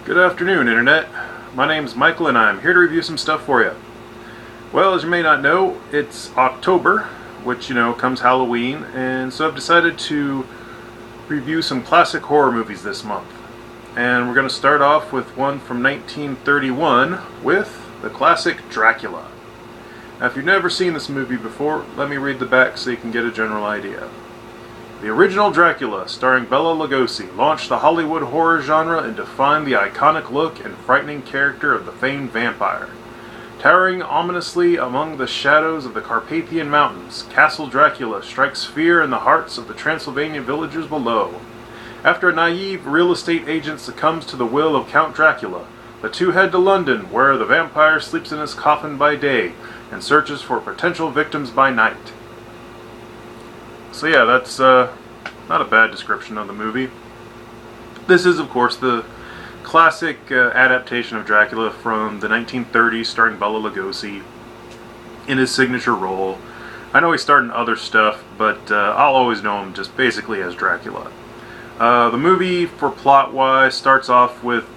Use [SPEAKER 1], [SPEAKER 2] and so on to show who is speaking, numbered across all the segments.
[SPEAKER 1] Good afternoon, Internet. My name's Michael and I'm here to review some stuff for you. Well, as you may not know, it's October, which, comes Halloween, and so I've decided to review some classic horror movies this month. And we're going to start off with one from 1931 with the classic Dracula. Now, if you've never seen this movie before, let me read the back so you can get a general idea. The original Dracula, starring Bela Lugosi, launched the Hollywood horror genre and defined the iconic look and frightening character of the famed vampire. Towering ominously among the shadows of the Carpathian Mountains, Castle Dracula strikes fear in the hearts of the Transylvanian villagers below. After a naive real estate agent succumbs to the will of Count Dracula, the two head to London, where the vampire sleeps in his coffin by day and searches for potential victims by night. So yeah, that's not a bad description of the movie. This is, of course, the classic adaptation of Dracula from the 1930s, starring Bela Lugosi in his signature role. I know he starred in other stuff, but I'll always know him just basically as Dracula. The movie, for plot-wise, starts off with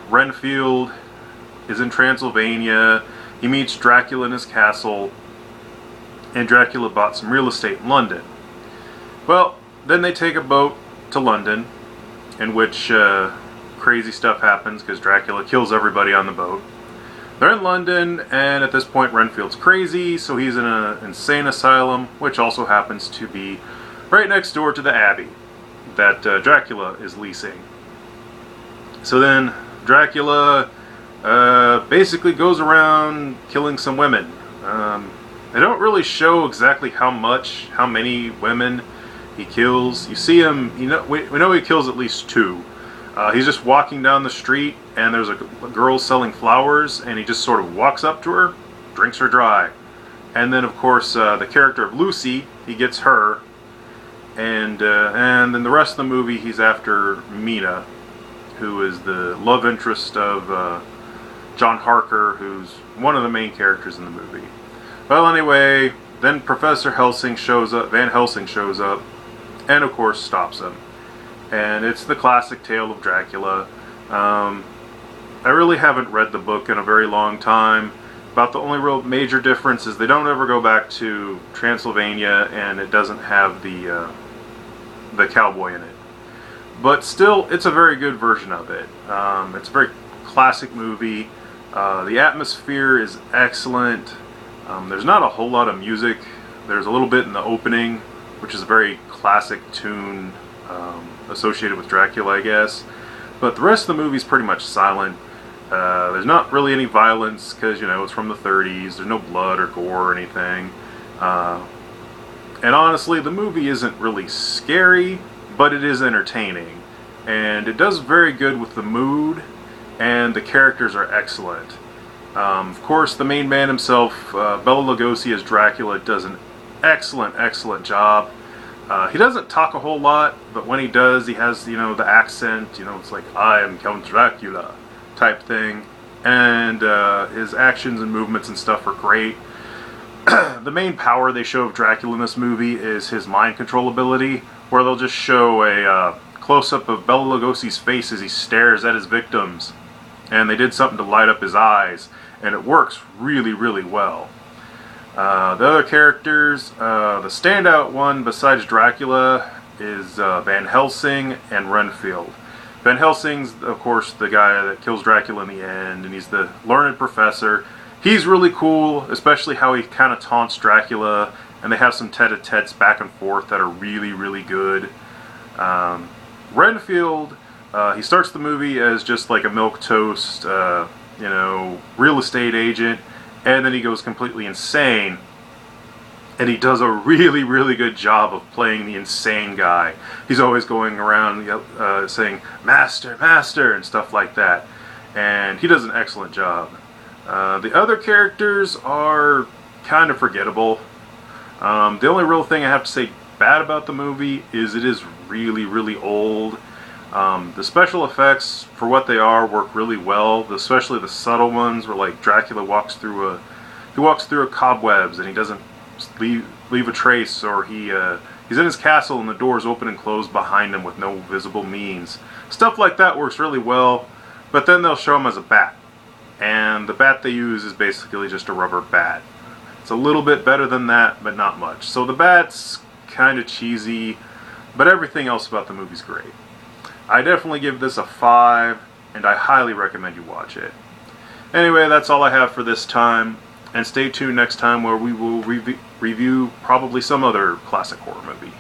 [SPEAKER 1] Renfield is in Transylvania. He meets Dracula in his castle, and Dracula bought some real estate in London. Well, then they take a boat to London, in which crazy stuff happens because Dracula kills everybody on the boat. They're in London, and at this point Renfield's crazy, so he's in an insane asylum, which also happens to be right next door to the Abbey that Dracula is leasing. So then Dracula basically goes around killing some women. They don't really show exactly how many women he kills. You see him, we know he kills at least two. He's just walking down the street and there's a girl selling flowers and he just sort of walks up to her, drinks her dry. And then of course the character of Lucy, he gets her. And then the rest of the movie he's after Mina, who is the love interest of John Harker, who's one of the main characters in the movie. Well, anyway, then Professor Helsing shows up, Van Helsing shows up, and of course stops him. And it's the classic tale of Dracula. I really haven't read the book in a very long time. About the only real major difference is they don't ever go back to Transylvania, and it doesn't have the cowboy in it. But still, it's a very good version of it. It's a very classic movie. The atmosphere is excellent. There's not a whole lot of music. There's a little bit in the opening, which is a very classic tune associated with Dracula, I guess. But the rest of the movie is pretty much silent. There's not really any violence because, it's from the 30s. There's no blood or gore or anything. And honestly, the movie isn't really scary, but it is entertaining. And it does very good with the mood, and the characters are excellent. Of course, the main man himself, Bela Lugosi as Dracula, does an excellent job. He doesn't talk a whole lot, but when he does, he has, the accent, it's like, I am Count Dracula type thing. And his actions and movements and stuff are great. The main power they show of Dracula in this movie is his mind control ability, where they'll just show a close-up of Bela Lugosi's face as he stares at his victims. And they did something to light up his eyes, and it works really well. The other characters, the standout one besides Dracula is Van Helsing and Renfield. Van Helsing's, of course, the guy that kills Dracula in the end, and he's the learned professor. He's really cool, especially how he kind of taunts Dracula, and they have some tete-a-tetes back and forth that are really good. Renfield, he starts the movie as just like a milquetoast, real estate agent, and then he goes completely insane. And he does a really good job of playing the insane guy. He's always going around saying, "Master, Master," and stuff like that. And he does an excellent job. The other characters are kind of forgettable. The only real thing I have to say bad about the movie is it is really old. The special effects, for what they are, work really well. Especially the subtle ones, where like Dracula walks through a cobwebs and he doesn't leave a trace, or he's in his castle and the doors open and close behind him with no visible means. Stuff like that works really well. But then they'll show him as a bat. And the bat they use is basically just a rubber bat. It's a little bit better than that, but not much. So the bat's kind of cheesy, but everything else about the movie's great. I definitely give this a 5, and I highly recommend you watch it. Anyway, that's all I have for this time, and stay tuned next time where we will review probably some other classic horror movie.